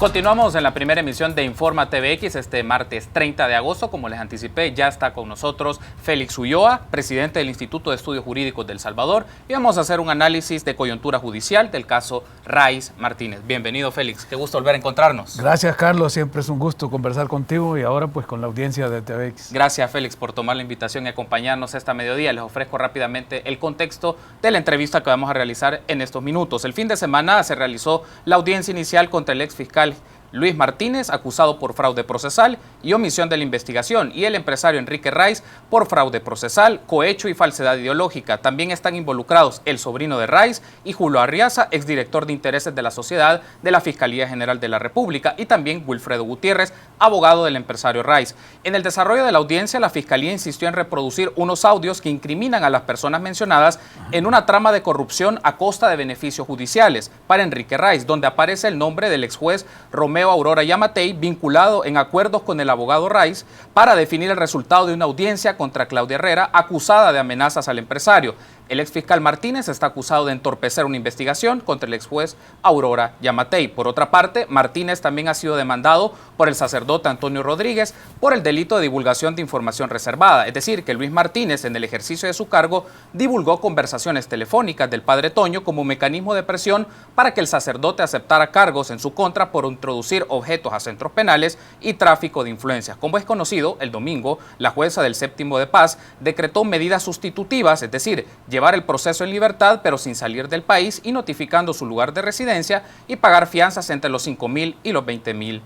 Continuamos en la primera emisión de Informa TVX este martes 30 de agosto. Como les anticipé, ya está con nosotros Félix Ulloa, presidente del Instituto de Estudios Jurídicos de El Salvador, y vamos a hacer un análisis de coyuntura judicial del caso Raiz Martínez. Bienvenido, Félix, qué gusto volver a encontrarnos. Gracias, Carlos, siempre es un gusto conversar contigo y ahora pues con la audiencia de TVX. Gracias, Félix, por tomar la invitación y acompañarnos esta mediodía. Les ofrezco rápidamente el contexto de la entrevista que vamos a realizar en estos minutos. El fin de semana se realizó la audiencia inicial contra el ex fiscal Luis Martínez, acusado por fraude procesal y omisión de la investigación, y el empresario Enrique Raiz por fraude procesal, cohecho y falsedad ideológica. También están involucrados el sobrino de Raiz y Julio Arriaza, exdirector de intereses de la sociedad de la Fiscalía General de la República, y también Wilfredo Gutiérrez, abogado del empresario Raiz. En el desarrollo de la audiencia, la Fiscalía insistió en reproducir unos audios que incriminan a las personas mencionadas en una trama de corrupción a costa de beneficios judiciales para Enrique Raiz, donde aparece el nombre del ex juez Romeo Aurora Yamatei, vinculado en acuerdos con el abogado Raiz para definir el resultado de una audiencia contra Claudia Herrera, acusada de amenazas al empresario. El exfiscal Martínez está acusado de entorpecer una investigación contra el exjuez Aurora Yamatei. Por otra parte, Martínez también ha sido demandado por el sacerdote Antonio Rodríguez por el delito de divulgación de información reservada, es decir, que Luis Martínez, en el ejercicio de su cargo, divulgó conversaciones telefónicas del padre Toño como mecanismo de presión para que el sacerdote aceptara cargos en su contra por introducir objetos a centros penales y tráfico de influencias. Como es conocido, el domingo, la jueza del Séptimo de Paz decretó medidas sustitutivas, es decir, llevar el proceso en libertad pero sin salir del país y notificando su lugar de residencia y pagar fianzas entre los $5,000 y los $20,000.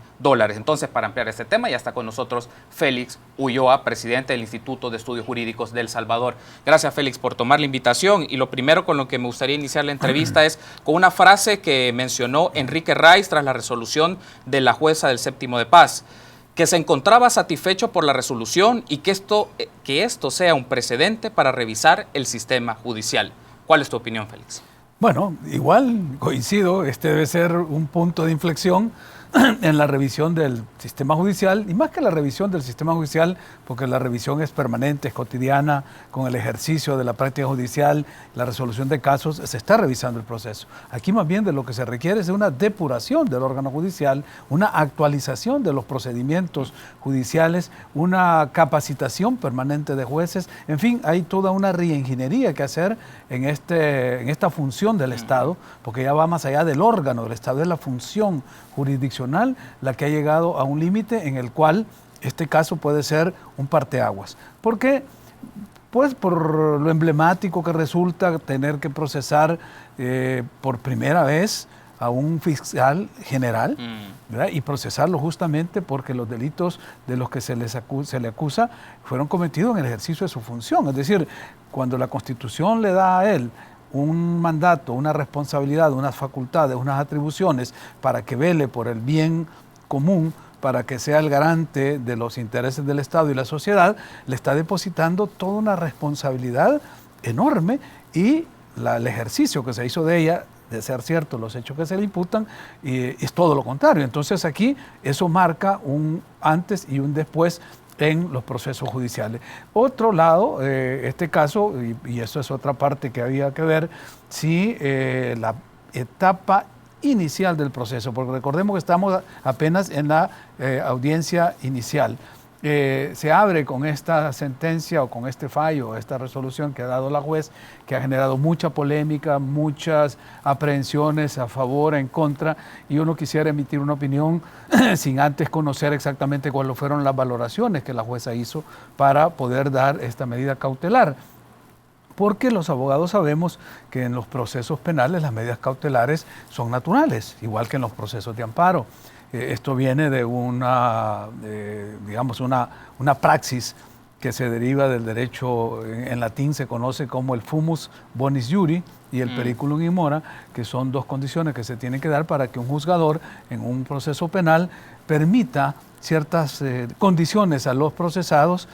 Entonces, para ampliar este tema, ya está con nosotros Félix Ulloa, presidente del Instituto de Estudios Jurídicos de El Salvador. Gracias, Félix, por tomar la invitación, y lo primero con lo que me gustaría iniciar la entrevista es con una frase que mencionó Enrique Raiz tras la resolución de la jueza del Séptimo de Paz, que se encontraba satisfecho por la resolución y que esto sea un precedente para revisar el sistema judicial. ¿Cuál es tu opinión, Félix? Bueno, igual coincido, este debe ser un punto de inflexión en la revisión del sistema judicial, y más que la revisión del sistema judicial, porque la revisión es permanente, es cotidiana, con el ejercicio de la práctica judicial, la resolución de casos, se está revisando el proceso. Aquí más bien de lo que se requiere es de una depuración del órgano judicial, una actualización de los procedimientos judiciales, una capacitación permanente de jueces, en fin, hay toda una reingeniería que hacer en esta función del Estado, porque ya va más allá del órgano del Estado, es la función jurisdiccional la que ha llegado a un límite en el cual este caso puede ser un parteaguas. ¿Por qué? Pues por lo emblemático que resulta tener que procesar por primera vez a un fiscal general, ¿verdad? Y procesarlo justamente porque los delitos de los que se le acusa fueron cometidos en el ejercicio de su función. Es decir, cuando la Constitución le da a él un mandato, una responsabilidad, unas facultades, unas atribuciones para que vele por el bien común, para que sea el garante de los intereses del Estado y la sociedad, le está depositando toda una responsabilidad enorme, y el ejercicio que se hizo de ella, de ser cierto los hechos que se le imputan, es todo lo contrario. Entonces aquí eso marca un antes y un después en los procesos judiciales. Otro lado, este caso, y eso es otra parte que había que ver, si la etapa inicial del proceso, porque recordemos que estamos apenas en la audiencia inicial. Se abre con esta sentencia o con este fallo, esta resolución que ha dado la juez, que ha generado mucha polémica, muchas aprehensiones a favor, en contra, y uno quisiera emitir una opinión sin antes conocer exactamente cuáles fueron las valoraciones que la jueza hizo para poder dar esta medida cautelar. Porque los abogados sabemos que en los procesos penales las medidas cautelares son naturales, igual que en los procesos de amparo. Esto viene de una praxis que se deriva del derecho, en latín se conoce como el fumus bonis iuri y el periculum in mora, que son dos condiciones que se tienen que dar para que un juzgador en un proceso penal permita ciertas condiciones a los procesados,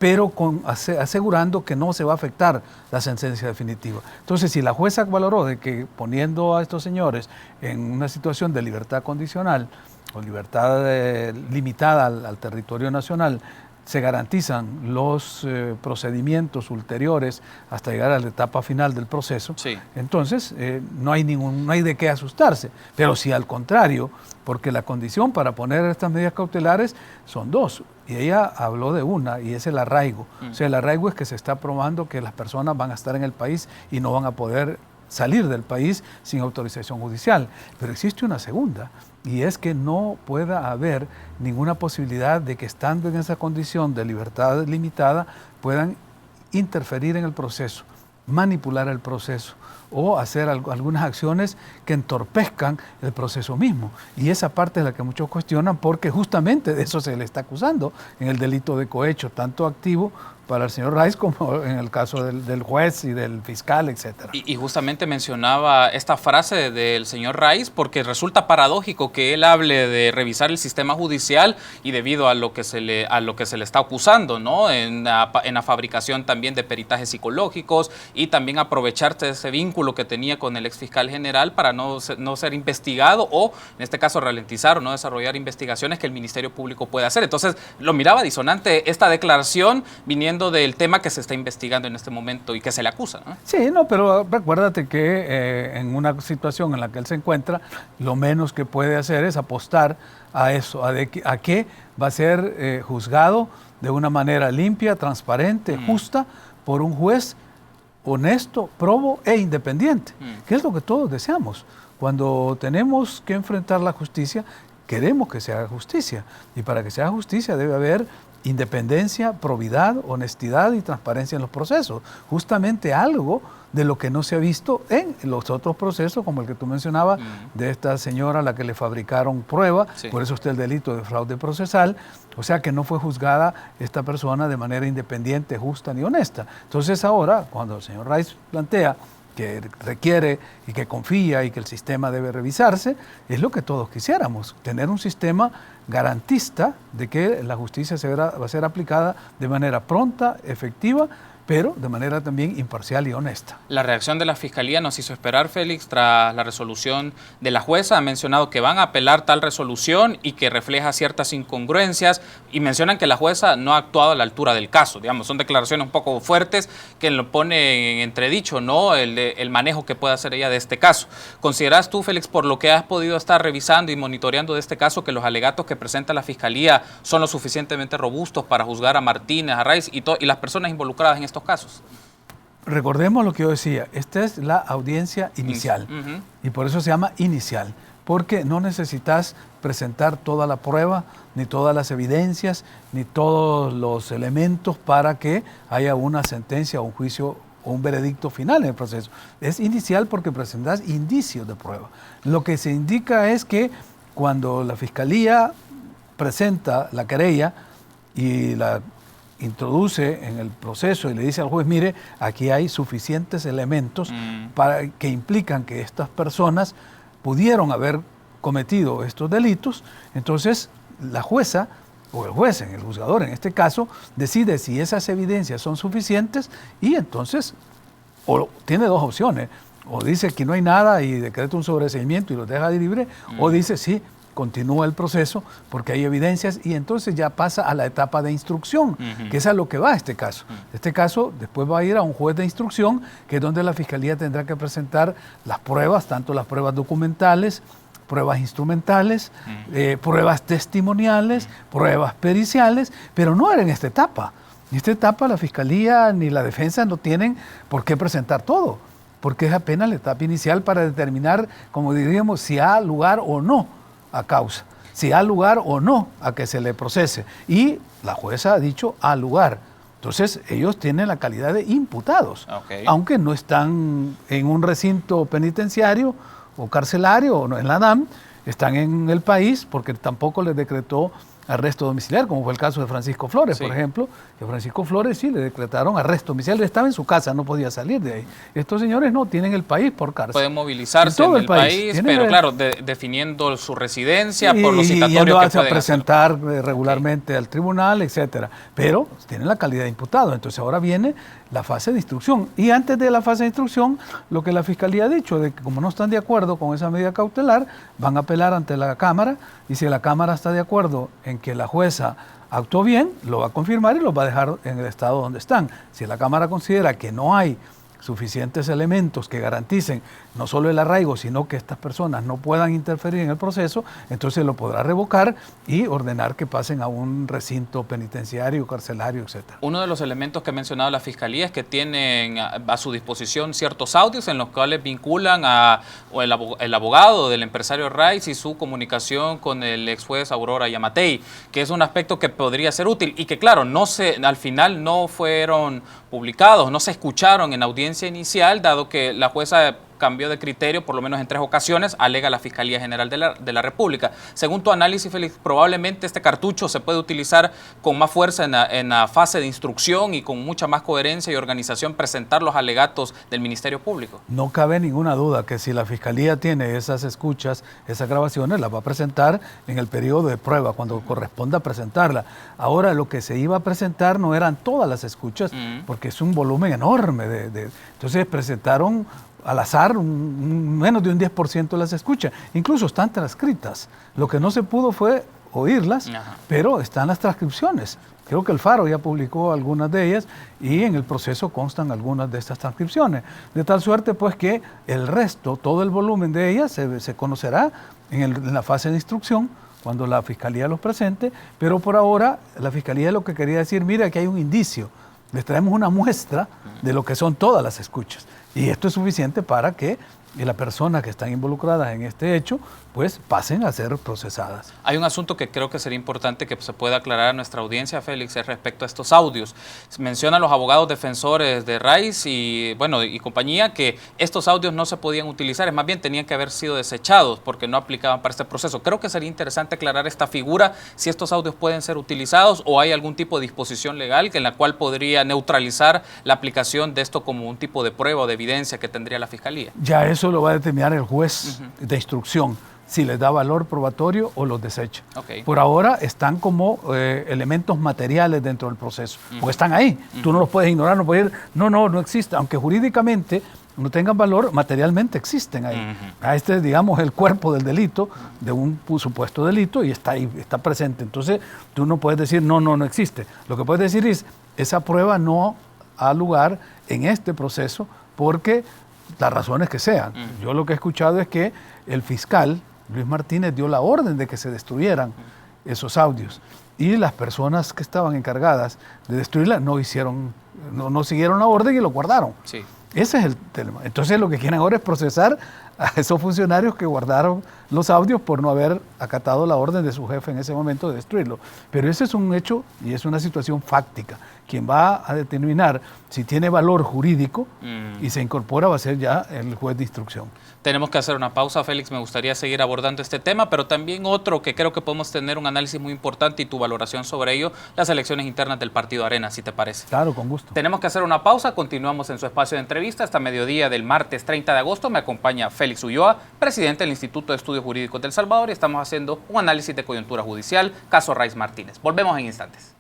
pero asegurando que no se va a afectar la sentencia definitiva. Entonces, si la jueza valoró de que poniendo a estos señores en una situación de libertad condicional o libertad limitada al territorio nacional, se garantizan los procedimientos ulteriores hasta llegar a la etapa final del proceso, sí, entonces no hay de qué asustarse. Pero si al contrario, porque la condición para poner estas medidas cautelares son dos, y ella habló de una, y es el arraigo. O sea, el arraigo es que se está probando que las personas van a estar en el país y no van a poder salir del país sin autorización judicial. Pero existe una segunda, y es que no pueda haber ninguna posibilidad de que, estando en esa condición de libertad limitada, puedan interferir en el proceso, manipular el proceso o hacer algunas acciones que entorpezcan el proceso mismo. Y esa parte es la que muchos cuestionan, porque justamente de eso se le está acusando en el delito de cohecho, tanto activo para el señor Raiz como en el caso del juez y del fiscal, etc. Y justamente mencionaba esta frase del señor Raiz porque resulta paradójico que él hable de revisar el sistema judicial y debido a lo que se le está acusando, ¿no? En la fabricación también de peritajes psicológicos y también aprovecharse de ese vínculo que tenía con el ex fiscal general para no ser investigado o, en este caso, ralentizar o no desarrollar investigaciones que el Ministerio Público puede hacer. Entonces, lo miraba disonante esta declaración viniendo del tema que se está investigando en este momento y que se le acusa, ¿no? Sí, no, pero recuérdate que en una situación en la que él se encuentra, lo menos que puede hacer es apostar a eso, a que va a ser juzgado de una manera limpia, transparente, justa, por un juez honesto, probo e independiente, que es lo que todos deseamos. Cuando tenemos que enfrentar la justicia, queremos que se haga justicia, y para que se haga justicia debe haber independencia, probidad, honestidad y transparencia en los procesos. Justamente algo de lo que no se ha visto en los otros procesos, como el que tú mencionabas, de esta señora a la que le fabricaron prueba, sí, por eso está el delito de fraude procesal, o sea que no fue juzgada esta persona de manera independiente, justa ni honesta. Entonces ahora, cuando el señor Raiz plantea que requiere y que confía y que el sistema debe revisarse, es lo que todos quisiéramos, tener un sistema garantista de que la justicia va a ser aplicada de manera pronta, efectiva, pero de manera también imparcial y honesta. La reacción de la Fiscalía nos hizo esperar, Félix, tras la resolución de la jueza. Ha mencionado que van a apelar tal resolución y que refleja ciertas incongruencias y mencionan que la jueza no ha actuado a la altura del caso. Digamos, son declaraciones un poco fuertes que lo pone en entredicho, ¿no? El manejo que puede hacer ella de este caso. ¿Consideras tú, Félix, por lo que has podido estar revisando y monitoreando de este caso, que los alegatos que presenta la Fiscalía son lo suficientemente robustos para juzgar a Martínez, a Raiz y las personas involucradas en estos casos? Recordemos lo que yo decía, esta es la audiencia inicial y por eso se llama inicial, porque no necesitas presentar toda la prueba, ni todas las evidencias, ni todos los elementos para que haya una sentencia o un juicio o un veredicto final en el proceso. Es inicial porque presentas indicios de prueba. Lo que se indica es que cuando la Fiscalía presenta la querella y la introduce en el proceso y le dice al juez, mire, aquí hay suficientes elementos que implican que estas personas pudieron haber cometido estos delitos, entonces la jueza o el juez, el juzgador en este caso, decide si esas evidencias son suficientes y entonces o tiene dos opciones, o dice que no hay nada y decreta un sobreseimiento y los deja libre, o dice sí, continúa el proceso porque hay evidencias y entonces ya pasa a la etapa de instrucción, que es a lo que va este caso. Este caso después va a ir a un juez de instrucción, que es donde la Fiscalía tendrá que presentar las pruebas, tanto las pruebas documentales, pruebas instrumentales, pruebas testimoniales, pruebas periciales, pero no era en esta etapa. En esta etapa la Fiscalía ni la defensa no tienen por qué presentar todo, porque es apenas la etapa inicial para determinar, como diríamos, si ha lugar o no a causa, si ha lugar o no a que se le procese. Y la jueza ha dicho ha lugar. Entonces ellos tienen la calidad de imputados, aunque no están en un recinto penitenciario o carcelario o no en la DAM, están en el país porque tampoco les decretó arresto domiciliario, como fue el caso de Francisco Flores, por ejemplo, que Francisco Flores sí le decretaron arresto domiciliario, estaba en su casa, no podía salir de ahí. Estos señores no, tienen el país por cárcel. Pueden movilizarse en el país, pero claro, definiendo su residencia por los citatorios que pueden a presentar regularmente al tribunal, etcétera. Pero tienen la calidad de imputado, entonces ahora viene la fase de instrucción. Y antes de la fase de instrucción, lo que la Fiscalía ha dicho, de que como no están de acuerdo con esa medida cautelar, van a apelar ante la Cámara, y si la Cámara está de acuerdo en que la jueza actuó bien, lo va a confirmar y los va a dejar en el estado donde están. Si la Cámara considera que no hay suficientes elementos que garanticen no solo el arraigo, sino que estas personas no puedan interferir en el proceso, entonces lo podrá revocar y ordenar que pasen a un recinto penitenciario, carcelario, etc. Uno de los elementos que ha mencionado la Fiscalía es que tienen a su disposición ciertos audios en los cuales vinculan el abogado del empresario Rice y su comunicación con el ex juez Aurora Yamatei, que es un aspecto que podría ser útil y que, claro, al final no fueron publicados, no se escucharon en audiencia inicial, dado que la jueza cambió de criterio, por lo menos en 3 ocasiones, alega la Fiscalía General de la República. Según tu análisis, Félix, probablemente este cartucho se puede utilizar con más fuerza en la fase de instrucción y con mucha más coherencia y organización presentar los alegatos del Ministerio Público. No cabe ninguna duda que si la Fiscalía tiene esas escuchas, esas grabaciones, las va a presentar en el periodo de prueba, cuando corresponda presentarla. Ahora, lo que se iba a presentar no eran todas las escuchas, porque es un volumen enorme. Entonces presentaron al azar menos de un 10% de las escuchas. Incluso están transcritas. Lo que no se pudo fue oírlas, pero están las transcripciones. Creo que el Faro ya publicó algunas de ellas y en el proceso constan algunas de estas transcripciones. De tal suerte pues que el resto, todo el volumen de ellas se conocerá en la fase de instrucción, cuando la Fiscalía los presente, pero por ahora la Fiscalía lo que quería decir, mira, aquí hay un indicio, les traemos una muestra de lo que son todas las escuchas. Y esto es suficiente para que las personas que están involucradas en este hecho, pues pasen a ser procesadas. Hay un asunto que creo que sería importante que se pueda aclarar a nuestra audiencia, Félix, es respecto a estos audios. Mencionan los abogados defensores de Rice y compañía que estos audios no se podían utilizar, es más bien tenían que haber sido desechados porque no aplicaban para este proceso. Creo que sería interesante aclarar esta figura, si estos audios pueden ser utilizados o hay algún tipo de disposición legal en la cual podría neutralizar la aplicación de esto como un tipo de prueba o de evidencia que tendría la Fiscalía. Ya eso lo va a determinar el juez de instrucción, si les da valor probatorio o los desecha. Por ahora están como elementos materiales dentro del proceso, porque están ahí. Tú no los puedes ignorar, no puedes decir, no existe. Aunque jurídicamente no tengan valor, materialmente existen ahí. Digamos, el cuerpo del delito, de un supuesto delito, y está ahí, está presente. Entonces, tú no puedes decir, no existe. Lo que puedes decir es, esa prueba no ha lugar en este proceso porque las razones que sean. Yo lo que he escuchado es que el fiscal, Luis Martínez, dio la orden de que se destruyeran esos audios y las personas que estaban encargadas de destruirla no siguieron la orden y lo guardaron. Sí. Ese es el tema. Entonces lo que quieren ahora es procesar a esos funcionarios que guardaron los audios por no haber acatado la orden de su jefe en ese momento de destruirlo. Pero ese es un hecho y es una situación fáctica. Quien va a determinar si tiene valor jurídico y se incorpora va a ser ya el juez de instrucción. Tenemos que hacer una pausa, Félix. Me gustaría seguir abordando este tema, pero también otro que creo que podemos tener un análisis muy importante y tu valoración sobre ello, las elecciones internas del Partido Arena, si te parece. Claro, con gusto. Tenemos que hacer una pausa. Continuamos en su espacio de entrevista hasta mediodía del martes 30 de agosto. Me acompaña Félix Ulloa, presidente del Instituto de Estudios Jurídicos de El Salvador, y estamos haciendo un análisis de coyuntura judicial, caso Rice Martínez. Volvemos en instantes.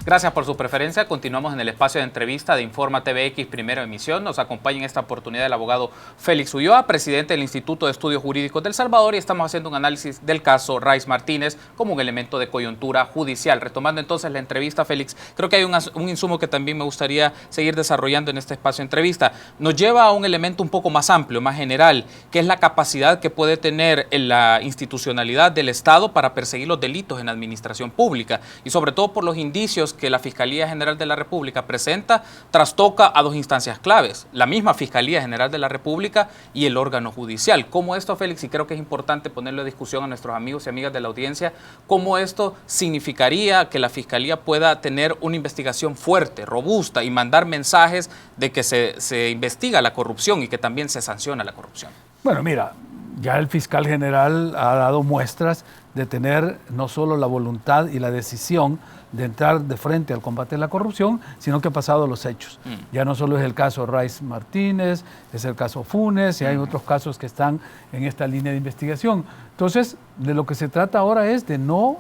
Gracias por su preferencia. Continuamos en el espacio de entrevista de Informa TVX, primera emisión. Nos acompaña en esta oportunidad el abogado Félix Ulloa, presidente del Instituto de Estudios Jurídicos del Salvador, y estamos haciendo un análisis del caso Rice Martínez como un elemento de coyuntura judicial. Retomando entonces la entrevista, Félix, creo que hay un insumo que también me gustaría seguir desarrollando en este espacio de entrevista. Nos lleva a un elemento un poco más amplio, más general, que es la capacidad que puede tener la institucionalidad del Estado para perseguir los delitos en la administración pública, y sobre todo por los indicios que la Fiscalía General de la República presenta, trastoca a dos instancias claves, la misma Fiscalía General de la República y el órgano judicial. ¿Cómo esto, Félix, y creo que es importante ponerlo a discusión a nuestros amigos y amigas de la audiencia, cómo esto significaría que la Fiscalía pueda tener una investigación fuerte, robusta y mandar mensajes de que se investiga la corrupción y que también se sanciona la corrupción? Bueno, mira, ya el fiscal general ha dado muestras de tener no solo la voluntad y la decisión de entrar de frente al combate de la corrupción, sino que ha pasado los hechos. Ya no solo es el caso Rice Martínez, es el caso Funes, y hay otros casos que están en esta línea de investigación. Entonces, de lo que se trata ahora es de no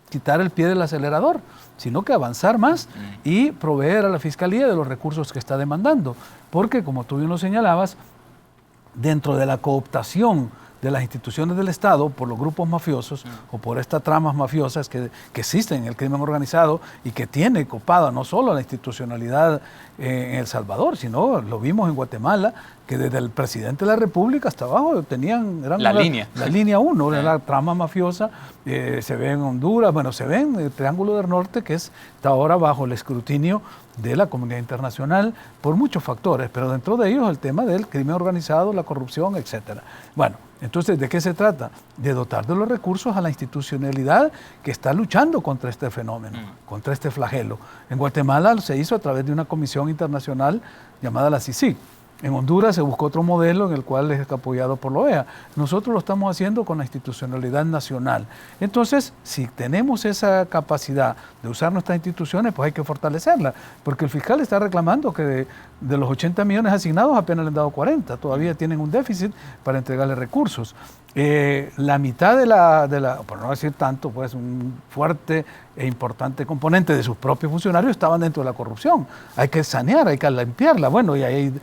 quitar el pie del acelerador, sino que avanzar más y proveer a la Fiscalía de los recursos que está demandando. Porque, como tú bien lo señalabas, dentro de la cooptación de las instituciones del Estado por los grupos mafiosos o por estas tramas mafiosas que existen en el crimen organizado y que tiene copada no solo la institucionalidad en El Salvador, sino lo vimos en Guatemala, que desde el presidente de la República hasta abajo eran la línea 1, la trama mafiosa, se ve en Honduras, bueno, se ve en el Triángulo del Norte, que está ahora bajo el escrutinio de la comunidad internacional por muchos factores, pero dentro de ellos el tema del crimen organizado, la corrupción, etcétera. Bueno, entonces, ¿de qué se trata? De dotar de los recursos a la institucionalidad que está luchando contra este fenómeno, contra este flagelo. En Guatemala se hizo a través de una comisión internacional llamada la CICIG. En Honduras se buscó otro modelo en el cual es apoyado por la OEA. Nosotros lo estamos haciendo con la institucionalidad nacional. Entonces, si tenemos esa capacidad de usar nuestras instituciones, pues hay que fortalecerla, porque el fiscal está reclamando que de los 80 millones asignados apenas le han dado 40, todavía tienen un déficit para entregarle recursos. La mitad de la, por no decir tanto, pues un fuerte e importante componente de sus propios funcionarios estaban dentro de la corrupción. Hay que sanear, hay que limpiarla. Bueno, y hay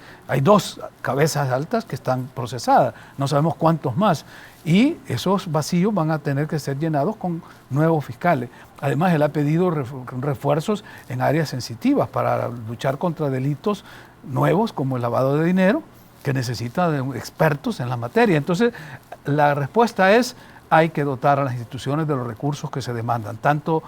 2 cabezas altas que están procesadas, no sabemos cuántos más. Y esos vacíos van a tener que ser llenados con nuevos fiscales. Además, él ha pedido refuerzos en áreas sensitivas para luchar contra delitos nuevos como el lavado de dinero, que necesita de expertos en la materia. Entonces, la respuesta es, hay que dotar a las instituciones de los recursos que se demandan, tanto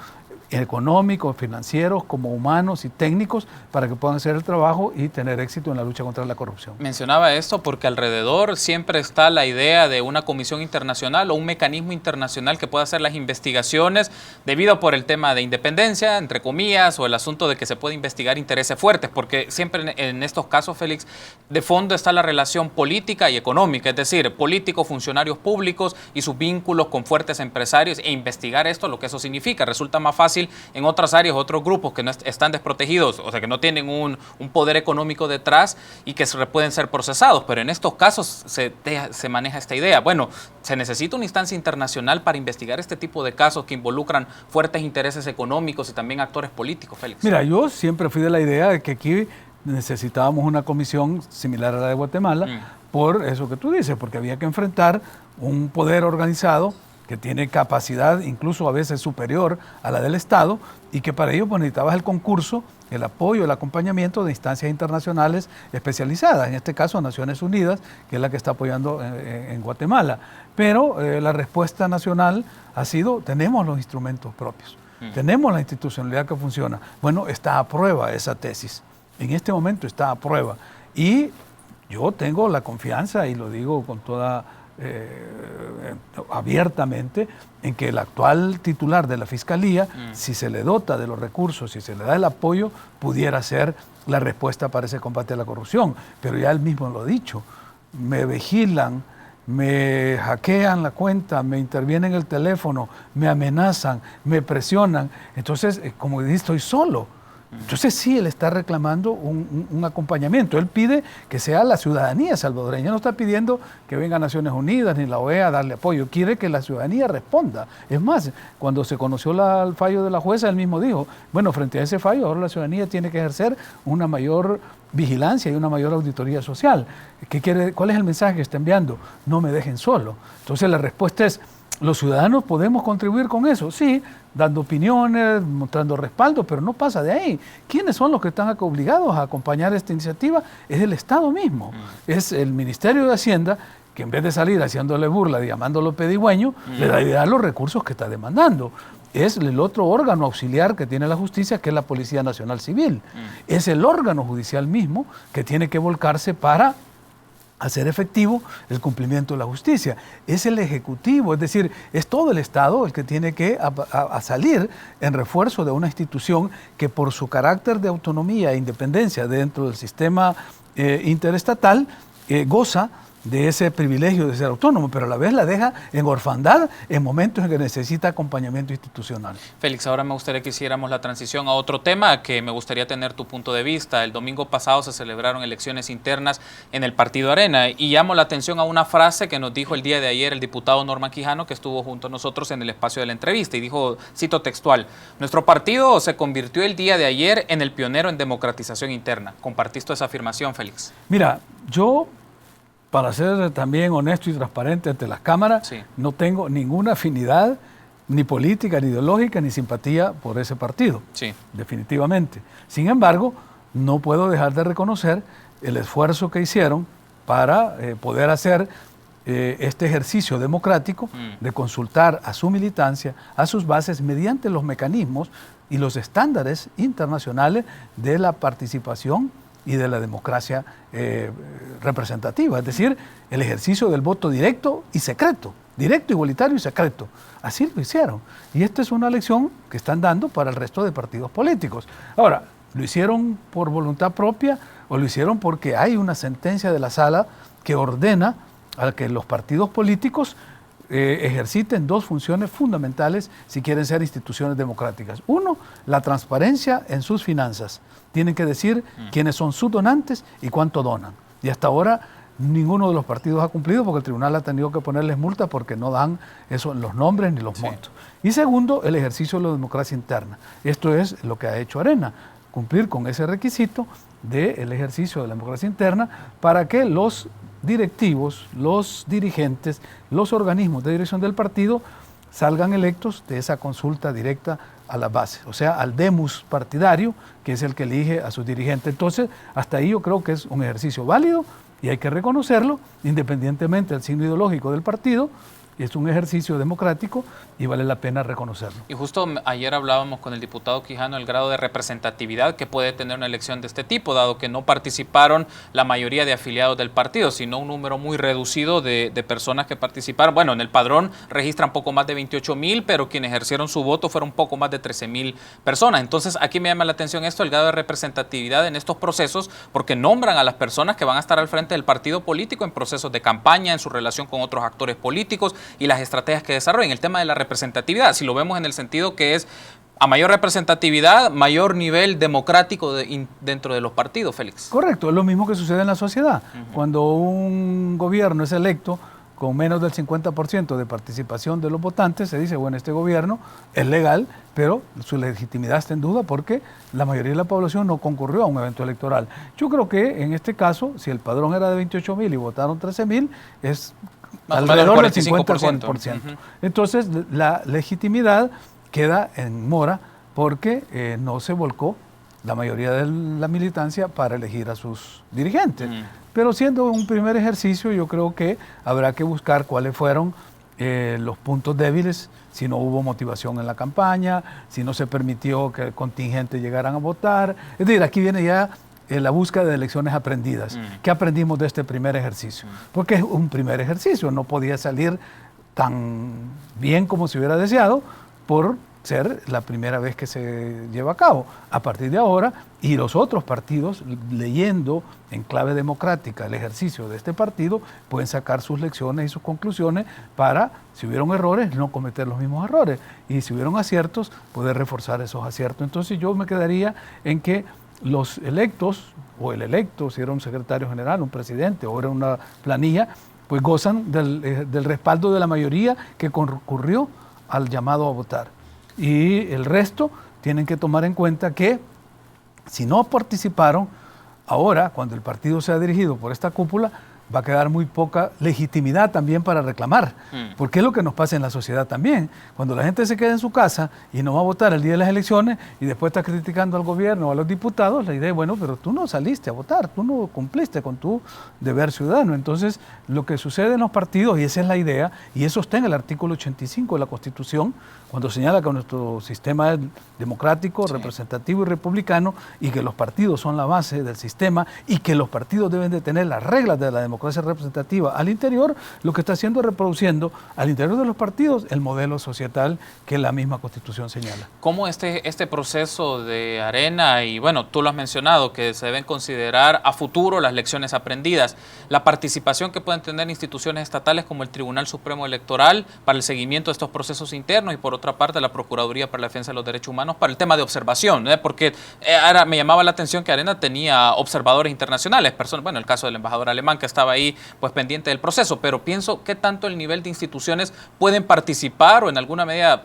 económicos, financieros, como humanos y técnicos, para que puedan hacer el trabajo y tener éxito en la lucha contra la corrupción. Mencionaba esto porque alrededor siempre está la idea de una comisión internacional o un mecanismo internacional que pueda hacer las investigaciones debido por el tema de independencia, entre comillas, o el asunto de que se puede investigar intereses fuertes, porque siempre en estos casos, Félix, de fondo está la relación política y económica, es decir, políticos, funcionarios públicos y sus vínculos con fuertes empresarios, e investigar esto, lo que eso significa. Resulta más fácil en otras áreas, otros grupos que no están desprotegidos, o sea, que no tienen un poder económico detrás y que pueden ser procesados, pero en estos casos se maneja esta idea. Bueno, se necesita una instancia internacional para investigar este tipo de casos que involucran fuertes intereses económicos y también actores políticos, Félix. Mira, yo siempre fui de la idea de que aquí necesitábamos una comisión similar a la de Guatemala, por eso que tú dices, porque había que enfrentar un poder organizado que tiene capacidad incluso a veces superior a la del Estado y que para ello pues, necesitabas el concurso, el apoyo, el acompañamiento de instancias internacionales especializadas, en este caso Naciones Unidas, que es la que está apoyando en Guatemala. Pero la respuesta nacional ha sido, tenemos los instrumentos propios, tenemos la institucionalidad que funciona. Bueno, está a prueba esa tesis, en este momento está a prueba. Y yo tengo la confianza, y lo digo con toda abiertamente, en que el actual titular de la Fiscalía, si se le dota de los recursos, si se le da el apoyo, pudiera ser la respuesta para ese combate a la corrupción. Pero ya él mismo lo ha dicho, me vigilan, me hackean la cuenta, me intervienen el teléfono, me amenazan, me presionan. Entonces, como dice, estoy solo. Entonces sí, él está reclamando un acompañamiento. Él pide que sea la ciudadanía salvadoreña. No está pidiendo que venga Naciones Unidas ni la OEA a darle apoyo. Quiere que la ciudadanía responda. Es más, cuando se conoció el fallo de la jueza, él mismo dijo, bueno, frente a ese fallo, ahora la ciudadanía tiene que ejercer una mayor vigilancia y una mayor auditoría social. ¿Cuál es el mensaje que está enviando? No me dejen solo. Entonces la respuesta es, ¿los ciudadanos podemos contribuir con eso? Sí, dando opiniones, mostrando respaldo, pero no pasa de ahí. ¿Quiénes son los que están obligados a acompañar esta iniciativa? Es el Estado mismo, es el Ministerio de Hacienda, que en vez de salir haciéndole burla y llamándolo pedigüeño, le da de dar los recursos que está demandando. Es el otro órgano auxiliar que tiene la justicia, que es la Policía Nacional Civil. Es el órgano judicial mismo que tiene que volcarse para hacer efectivo el cumplimiento de la justicia. Es el Ejecutivo, es decir, es todo el Estado el que tiene que salir en refuerzo de una institución que por su carácter de autonomía e independencia dentro del sistema interestatal goza de ese privilegio de ser autónomo, pero a la vez la deja en orfandad en momentos en que necesita acompañamiento institucional. Félix, ahora me gustaría que hiciéramos la transición a otro tema que me gustaría tener tu punto de vista. El domingo pasado se celebraron elecciones internas en el Partido Arena y llamo la atención a una frase que nos dijo el día de ayer el diputado Norman Quijano, que estuvo junto a nosotros en el espacio de la entrevista, y dijo, cito textual, nuestro partido se convirtió el día de ayer en el pionero en democratización interna. ¿Compartiste esa afirmación, Félix? Mira, yo para ser también honesto y transparente ante las cámaras, Sí. no tengo ninguna afinidad, ni política, ni ideológica, ni simpatía por ese partido, Sí. definitivamente. Sin embargo, no puedo dejar de reconocer el esfuerzo que hicieron para poder hacer este ejercicio democrático de consultar a su militancia, a sus bases, mediante los mecanismos y los estándares internacionales de la participación y de la democracia representativa, es decir, el ejercicio del voto directo y secreto, directo, igualitario y secreto. Así lo hicieron. Y esta es una lección que están dando para el resto de partidos políticos. Ahora, ¿lo hicieron por voluntad propia o lo hicieron porque hay una sentencia de la sala que ordena a que los partidos políticos ejerciten dos funciones fundamentales si quieren ser instituciones democráticas? Uno, la transparencia en sus finanzas. Tienen que decir quiénes son sus donantes y cuánto donan. Y hasta ahora ninguno de los partidos ha cumplido porque el tribunal ha tenido que ponerles multa porque no dan eso, los nombres ni los montos. Y segundo, el ejercicio de la democracia interna. Esto es lo que ha hecho Arena, cumplir con ese requisito del ejercicio de la democracia interna para que los directivos, los dirigentes, los organismos de dirección del partido salgan electos de esa consulta directa a las bases, o sea, al demus partidario, que es el que elige a sus dirigentes. Entonces, hasta ahí yo creo que es un ejercicio válido y hay que reconocerlo, independientemente del signo ideológico del partido. Es un ejercicio democrático y vale la pena reconocerlo. Y justo ayer hablábamos con el diputado Quijano del grado de representatividad que puede tener una elección de este tipo, dado que no participaron la mayoría de afiliados del partido, sino un número muy reducido de personas que participaron. Bueno, en el padrón registran poco más de 28,000, pero quienes ejercieron su voto fueron poco más de 13,000 personas. Entonces, aquí me llama la atención esto, el grado de representatividad en estos procesos, porque nombran a las personas que van a estar al frente del partido político en procesos de campaña, en su relación con otros actores políticos y las estrategias que desarrollen. El tema de la representatividad, si lo vemos en el sentido que es a mayor representatividad, mayor nivel democrático dentro de los partidos, Félix. Correcto, es lo mismo que sucede en la sociedad. Cuando un gobierno es electo con menos del 50% de participación de los votantes, se dice, bueno, este gobierno es legal, pero su legitimidad está en duda porque la mayoría de la población no concurrió a un evento electoral. Yo creo que en este caso, si el padrón era de 28,000 y votaron 13,000, es alrededor del 50%. Entonces, la legitimidad queda en mora porque no se volcó la mayoría de la militancia para elegir a sus dirigentes. Pero siendo un primer ejercicio, yo creo que habrá que buscar cuáles fueron los puntos débiles, si no hubo motivación en la campaña, si no se permitió que contingentes llegaran a votar. Es decir, aquí viene ya la búsqueda de lecciones aprendidas. ¿Qué aprendimos de este primer ejercicio? Porque es un primer ejercicio, no podía salir tan bien como se hubiera deseado por ser la primera vez que se lleva a cabo. A partir de ahora, y los otros partidos, leyendo en clave democrática el ejercicio de este partido, pueden sacar sus lecciones y sus conclusiones para, si hubieron errores, no cometer los mismos errores. Y si hubieron aciertos, poder reforzar esos aciertos. Entonces yo me quedaría en que los electos, o el electo, si era un secretario general, un presidente, o era una planilla, pues gozan del respaldo de la mayoría que concurrió al llamado a votar. Y el resto tienen que tomar en cuenta que si no participaron, ahora, cuando el partido sea dirigido por esta cúpula, va a quedar muy poca legitimidad también para reclamar, porque es lo que nos pasa en la sociedad también. Cuando la gente se queda en su casa y no va a votar el día de las elecciones y después está criticando al gobierno o a los diputados, la idea es, bueno, pero tú no saliste a votar, tú no cumpliste con tu deber ciudadano. Entonces, lo que sucede en los partidos, y esa es la idea, y eso está en el artículo 85 de la Constitución, cuando señala que nuestro sistema es democrático, representativo y republicano, y que los partidos son la base del sistema, y que los partidos deben de tener las reglas de la democracia representativa al interior, lo que está haciendo es reproduciendo al interior de los partidos el modelo societal que la misma Constitución señala. ¿Cómo este proceso de Arena, y bueno, tú lo has mencionado, que se deben considerar a futuro las lecciones aprendidas, la participación que pueden tener instituciones estatales como el Tribunal Supremo Electoral para el seguimiento de estos procesos internos y por otra parte la Procuraduría para la Defensa de los Derechos Humanos para el tema de observación, porque ahora me llamaba la atención que Arena tenía observadores internacionales, personas, bueno, el caso del embajador alemán que estaba ahí pues pendiente del proceso, pero pienso qué tanto el nivel de instituciones pueden participar o en alguna medida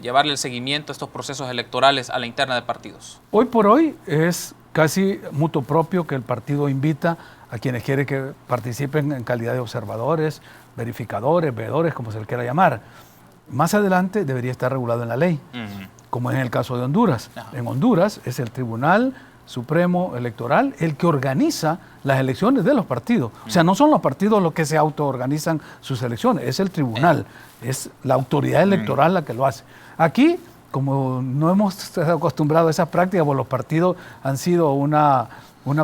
llevarle el seguimiento a estos procesos electorales a la interna de partidos. Hoy por hoy es casi mutuo propio que el partido invita a quienes quiere que participen en calidad de observadores, verificadores, veedores, como se le quiera llamar. Más adelante debería estar regulado en la ley, como es en el caso de Honduras. En Honduras es el Tribunal Supremo Electoral el que organiza las elecciones de los partidos. O sea, no son los partidos los que se autoorganizan sus elecciones, es el tribunal, es la autoridad electoral la que lo hace. Aquí, como no hemos estado acostumbrados a esas prácticas, pues los partidos han sido una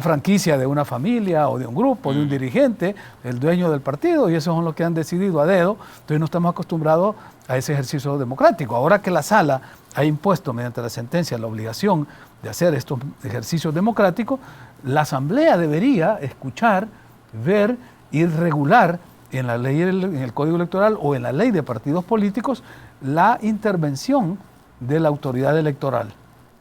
franquicia de una familia o de un grupo, de un dirigente, el dueño del partido, y esos son los que han decidido a dedo. Entonces no estamos acostumbrados a ese ejercicio democrático. Ahora que la sala ha impuesto mediante la sentencia la obligación de hacer estos ejercicios democráticos, la Asamblea debería escuchar, ver y regular en la ley, en el Código Electoral o en la ley de partidos políticos la intervención de la autoridad electoral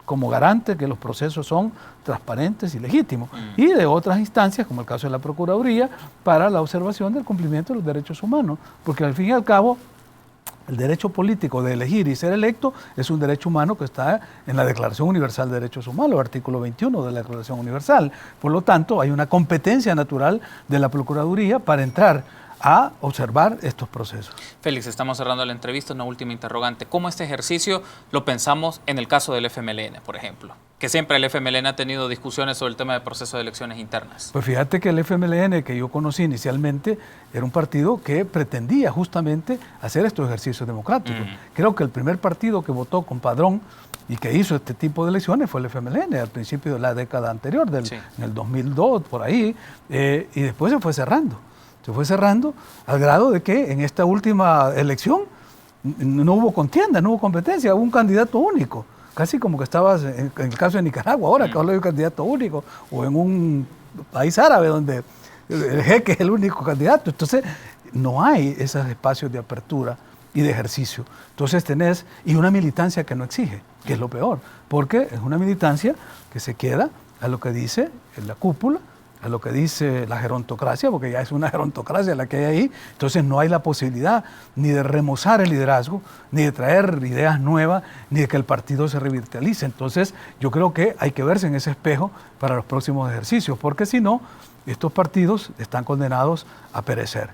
como garante que los procesos son transparentes y legítimos, y de otras instancias, como el caso de la Procuraduría, para la observación del cumplimiento de los derechos humanos, porque al fin y al cabo el derecho político de elegir y ser electo es un derecho humano que está en la Declaración Universal de Derechos Humanos, el artículo 21 de la Declaración Universal. Por lo tanto, hay una competencia natural de la Procuraduría para entrar a observar estos procesos. Félix, estamos cerrando la entrevista. Una última interrogante. ¿Cómo este ejercicio lo pensamos en el caso del FMLN, por ejemplo? Que siempre el FMLN ha tenido discusiones sobre el tema del proceso de elecciones internas. Pues fíjate que el FMLN que yo conocí inicialmente era un partido que pretendía justamente hacer estos ejercicios democráticos. Creo que el primer partido que votó con padrón y que hizo este tipo de elecciones fue el FMLN al principio de la década anterior, en el 2002, por ahí, y después se fue cerrando. Se fue cerrando al grado de que en esta última elección no hubo contienda, no hubo competencia, hubo un candidato único. Casi como que estabas en el caso de Nicaragua ahora, que habla de un candidato único, o en un país árabe donde el jeque es el único candidato. Entonces, no hay esos espacios de apertura y de ejercicio. Entonces tenés, y una militancia que no exige, que es lo peor, porque es una militancia que se queda a lo que dice la cúpula, a lo que dice la gerontocracia, porque ya es una gerontocracia la que hay ahí. Entonces no hay la posibilidad ni de remozar el liderazgo, ni de traer ideas nuevas, ni de que el partido se revitalice. Entonces yo creo que hay que verse en ese espejo para los próximos ejercicios, porque si no, estos partidos están condenados a perecer,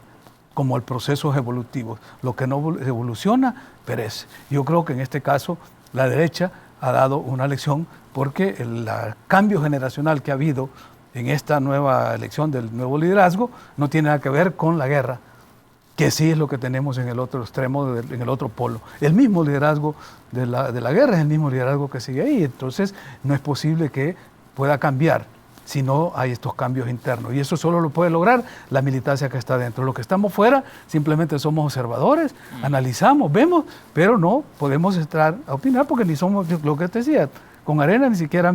como el proceso evolutivo. Lo que no evoluciona, perece. Yo creo que en este caso la derecha ha dado una lección, porque el cambio generacional que ha habido en esta nueva elección del nuevo liderazgo no tiene nada que ver con la guerra, que sí es lo que tenemos en el otro extremo, en el otro polo. El mismo liderazgo de la guerra es el mismo liderazgo que sigue ahí. Entonces no es posible que pueda cambiar si no hay estos cambios internos. Y eso solo lo puede lograr la militancia que está dentro. Los que estamos fuera simplemente somos observadores, analizamos, vemos, pero no podemos entrar a opinar porque ni somos lo que te decía. Con Arena ni siquiera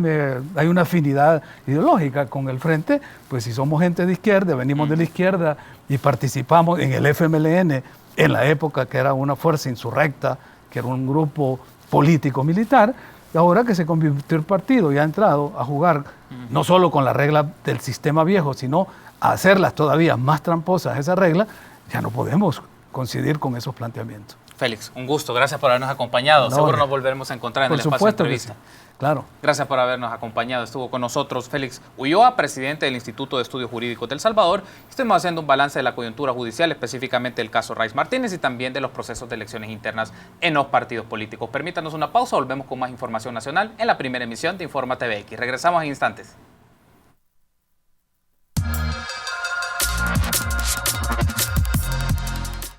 hay una afinidad ideológica. Con el Frente, pues si somos gente de izquierda, venimos de la izquierda y participamos en el FMLN en la época que era una fuerza insurrecta, que era un grupo político-militar, ahora que se convirtió el partido y ha entrado a jugar no solo con las reglas del sistema viejo, sino a hacerlas todavía más tramposas esas reglas, ya no podemos coincidir con esos planteamientos. Félix, un gusto. Gracias por habernos acompañado. No, seguro nos volveremos a encontrar en el espacio de entrevista. Sí. Claro. Gracias por habernos acompañado. Estuvo con nosotros Félix Ulloa, presidente del Instituto de Estudios Jurídicos de El Salvador. Estuvimos haciendo un balance de la coyuntura judicial, específicamente del caso Rice Martínez y también de los procesos de elecciones internas en los partidos políticos. Permítanos una pausa, volvemos con más información nacional en la primera emisión de Infórmate BX. Regresamos en instantes.